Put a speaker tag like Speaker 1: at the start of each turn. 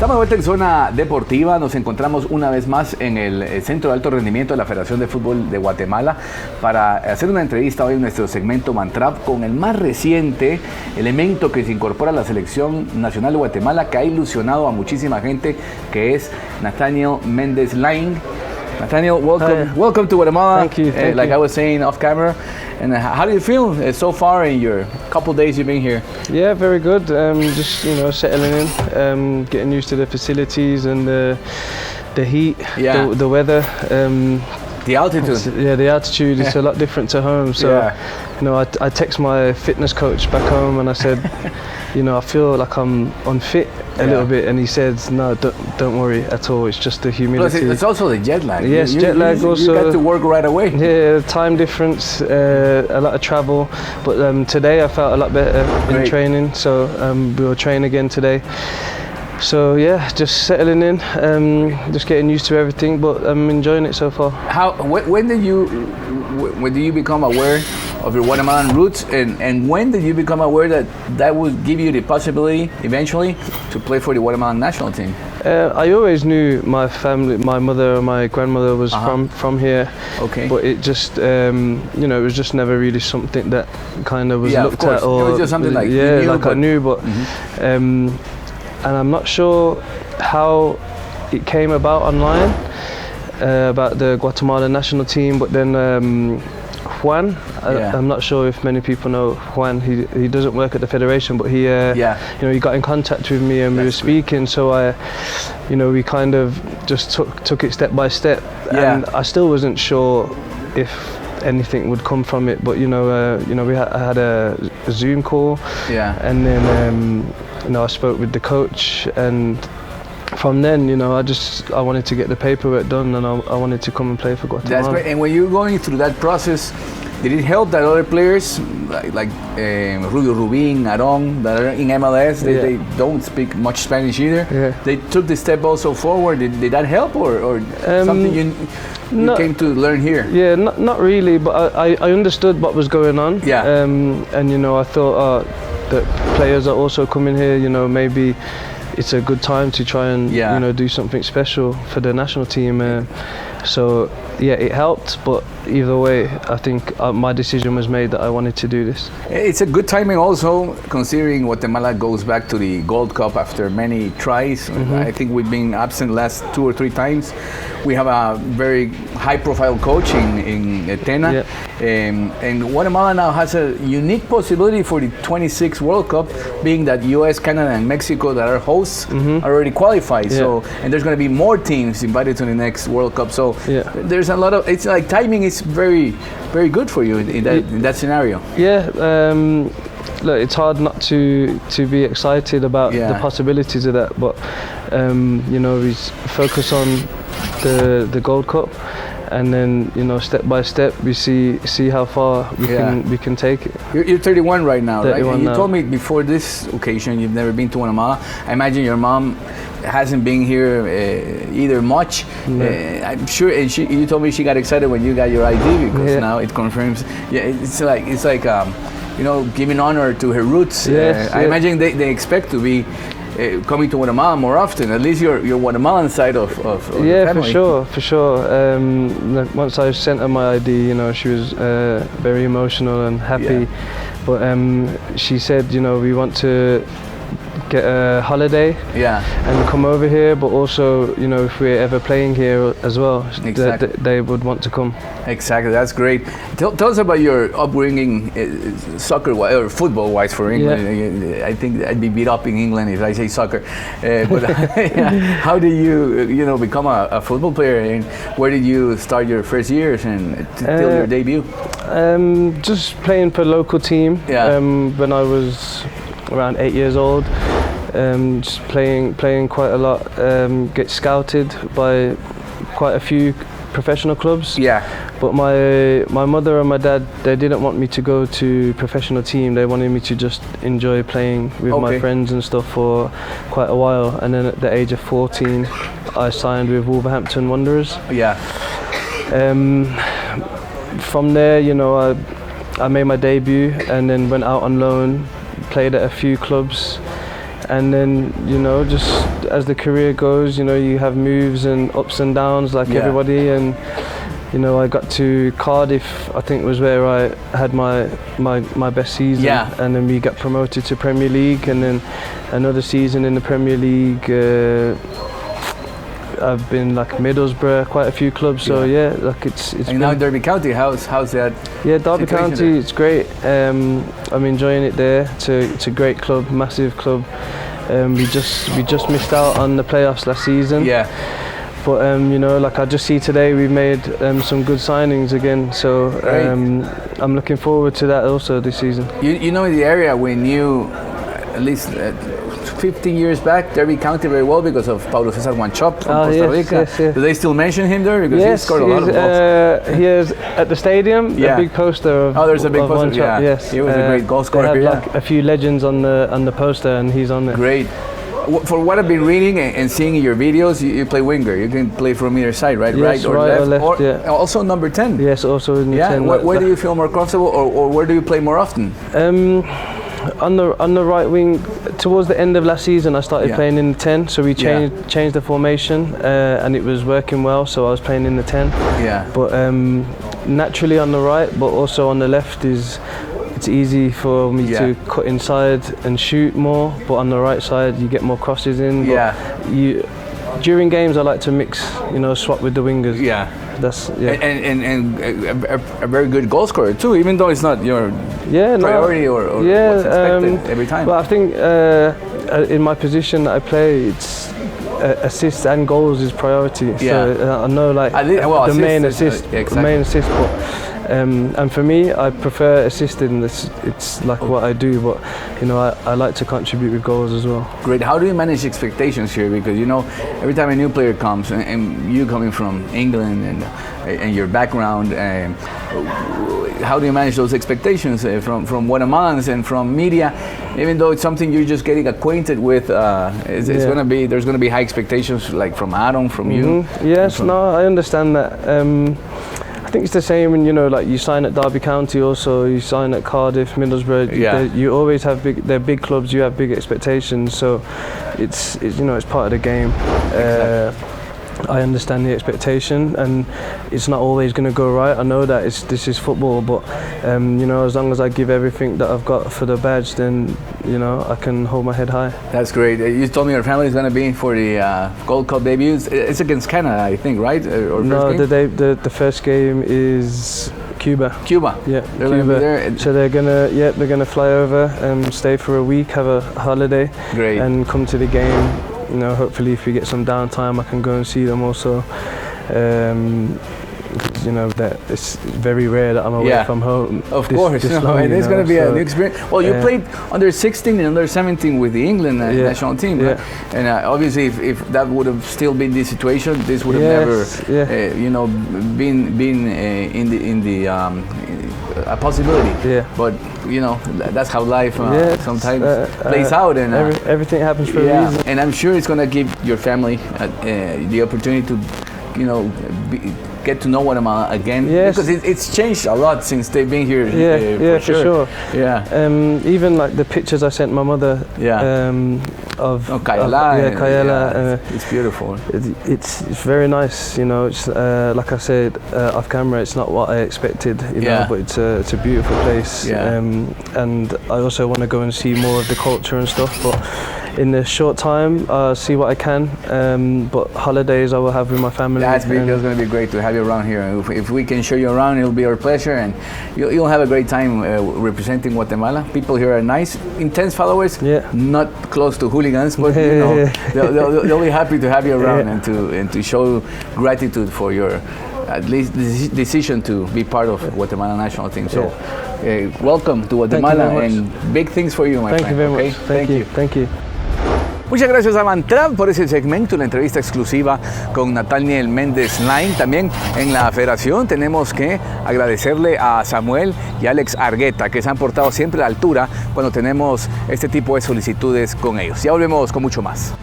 Speaker 1: Estamos de vuelta en Zona Deportiva, nos encontramos una vez más en el Centro de Alto Rendimiento de la Federación de Fútbol de Guatemala para hacer una entrevista hoy en nuestro segmento Bantrab con el más reciente elemento que se incorpora a la Selección Nacional de Guatemala, que ha ilusionado a muchísima gente, que es Nathaniel Méndez-Laing. Nathaniel, welcome to Guatemala.
Speaker 2: Thank you. Thank you.
Speaker 1: I was saying off camera. And how do you feel so far in your couple days you've been here?
Speaker 2: Yeah, very good. Just settling in, getting used to the facilities and the heat, the weather.
Speaker 1: The altitude.
Speaker 2: The altitude is a lot different to home. So, I text my fitness coach back home and I said, I feel like I'm unfit a little bit, and he said, no, don't worry at all. It's just the humidity.
Speaker 1: Plus, it's also the jet lag.
Speaker 2: Yes, jet lag also.
Speaker 1: You got to work right away.
Speaker 2: Yeah, time difference, a lot of travel. But today I felt a lot better in training, so we will train again today. So yeah, just settling in, just getting used to everything, but I'm enjoying it so far.
Speaker 1: When did you become aware of your Guatemalan roots, and when did you become aware that would give you the possibility eventually to play for the Guatemalan national team?
Speaker 2: I always knew my family, my mother and my grandmother was from here. Okay. But it just, it was just never really something that kind of was looked at. Or
Speaker 1: it was just something like
Speaker 2: I knew, but. And I'm not sure how it came about online, about the Guatemala national team, but then Juan, I'm not sure if many people know Juan, he doesn't work at the federation, but he got in contact with me and we were speaking, so we kind of just took it step by step, and I still wasn't sure if anything would come from it, but I had a Zoom call, and then I spoke with the coach, and from then I wanted to get the paperwork done, and I wanted to come and play for Guatemala.
Speaker 1: That's great. And when you're going through that process, did it help that other players like Rubio Rubin, Aron, that are in MLS, they don't speak much Spanish either, they took the step also forward? Did that help, or something you came to learn here? Yeah,
Speaker 2: not really, but I understood what was going on. And I thought that players are also coming here, maybe it's a good time to try and do something special for the national team. So it helped, but either way, I think my decision was made that I wanted to do this.
Speaker 1: It's a good timing also, considering Guatemala goes back to the Gold Cup after many tries. I think we've been absent last 2 or 3 times. We have a very high-profile coach in Tena, and Guatemala now has a unique possibility for the 26th World Cup, being that US, Canada, and Mexico that are hosts are already qualified. So, and there's going to be more teams invited to the next World Cup. So there's a lot of, it's like timing is very, very good for you in that scenario. Look,
Speaker 2: it's hard not to be excited about the possibilities of that, but we focus on the Gold Cup, and then step by step we see how far we can take it.
Speaker 1: You're 31 right now, right? And you
Speaker 2: now.
Speaker 1: told me before this occasion you've never been to Guatemala. I imagine your mom hasn't been here either much. I'm sure, and you told me she got excited when you got your ID, because now it confirms. It's like giving honor to her roots. I imagine they expect to be coming to Guatemala more often, at least your Guatemalan side of the family.
Speaker 2: for sure. Once I sent her my ID, she was very emotional and happy. But she said, we want to get a holiday and come over here, but also if we're ever playing here as well, they would want to come.
Speaker 1: Exactly, that's great. Tell us about your upbringing, soccer or football wise for England. I think I'd be beat up in England if I say soccer. But how did you become a football player, and where did you start your first years and till your debut?
Speaker 2: Just playing for a local team when I was around 8 years old, just playing quite a lot, get scouted by quite a few professional clubs. But my mother and my dad, they didn't want me to go to professional team. They wanted me to just enjoy playing with my friends and stuff for quite a while. And then at the age of 14, I signed with Wolverhampton Wanderers. From there, I made my debut and then went out on loan, played at a few clubs, and then just as the career goes, you have moves and ups and downs like everybody, and I got to Cardiff, I think was where I had my best season, and then we got promoted to Premier League, and then another season in the Premier League. I've been like Middlesbrough, quite a few clubs, so like it's
Speaker 1: and now Derby County, how's that?
Speaker 2: Yeah, Derby County, there? It's great. I'm enjoying it there. It's a great club, massive club. We just missed out on the playoffs last season.
Speaker 1: Yeah.
Speaker 2: But like I just see today, we've made some good signings again. So I'm looking forward to that also this season.
Speaker 1: In the area we knew at least 15 years back Derby County very well because of Paulo Cesar Wanchop from Costa Rica.
Speaker 2: Yes.
Speaker 1: Do they still mention him there? Because he scored a lot of goals.
Speaker 2: He is at the stadium. A big poster of.
Speaker 1: Oh, there's a big poster.
Speaker 2: Wanchop,
Speaker 1: yeah.
Speaker 2: Yes.
Speaker 1: He was a great goal scorer.
Speaker 2: They had like a few legends on the poster, and he's on there.
Speaker 1: Great. For what I've been reading and seeing in your videos, you play winger. You can play from either side, right?
Speaker 2: Yes, right or left. Or
Speaker 1: also number 10.
Speaker 2: Yes, also in the 10.
Speaker 1: Where do you feel more comfortable, or where do you play more often?
Speaker 2: On the right wing, towards the end of last season, I started playing in the 10. So we changed the formation, and it was working well. So I was playing in the 10.
Speaker 1: Yeah.
Speaker 2: But naturally on the right, but also on the left it's easy for me to cut inside and shoot more. But on the right side, you get more crosses in. But during games, I like to mix, swap with the wingers. Yeah. That's
Speaker 1: and a very good goal scorer too, even though it's not your priority or what's expected every time.
Speaker 2: But I think in my position that I play, it's assists and goals is priority. So I know the main assist, but. And for me, I prefer assisting. It's like what I do, but I like to contribute with goals as well.
Speaker 1: Great. How do you manage expectations here? Because every time a new player comes, and you coming from England and your background, how do you manage those expectations from Guatemalans and from media? Even though it's something you're just getting acquainted with, there's gonna be high expectations, like from Adam, from you.
Speaker 2: Yes, I understand that. I think it's the same when like you sign at Derby County, also you sign at Cardiff, Middlesbrough. You always have they're big clubs. You have big expectations, so it's part of the game. I understand the expectation, and it's not always going to go right. I know that this is football, but as long as I give everything that I've got for the badge, then I can hold my head high. That's
Speaker 1: great. You told me your family is going to be for the Gold Cup debuts. It's against Canada, I think, right?
Speaker 2: No, the first game is Cuba. Yeah,
Speaker 1: they're
Speaker 2: Cuba.
Speaker 1: There.
Speaker 2: So they're gonna fly over and stay for a week, have a holiday, and come to the game. Hopefully if we get some downtime, I can go and see them also. That it's very rare that I'm away from home.
Speaker 1: Of course, it's going to be a new experience. Well, you played under 16 and under 17 with the England national team, right? And obviously, if that would have still been the situation, this would have never, been in the a possibility. But that's how life sometimes plays out, and
Speaker 2: everything happens for a reason.
Speaker 1: And I'm sure it's going to give your family the opportunity to, get to know Guatemala again, because it's changed a lot since they've been here. For sure. Even like the pictures I sent my mother of Cayela. It's beautiful.
Speaker 2: It's very nice. It's like I said off camera, it's not what I expected. But it's a beautiful place. And I also want to go and see more of the culture and stuff. But in the short time, see what I can. But holidays I will have with my family.
Speaker 1: That's going to be great to have you around here. If we can show you around, it'll be our pleasure, and you'll have a great time representing Guatemala. People here are nice, intense followers, not close to hooligans, but they'll be happy to have you around and to show gratitude for your at least decision to be part of Guatemala national team. So welcome to Guatemala, and big things for you, my friend.
Speaker 2: Thank you very much. Thank you.
Speaker 1: Muchas gracias a Bantrab por ese segmento, la entrevista exclusiva con Nathaniel Méndez-Laing. También en la federación tenemos que agradecerle a Samuel y Alex Argueta, que se han portado siempre a la altura cuando tenemos este tipo de solicitudes con ellos. Ya volvemos con mucho más.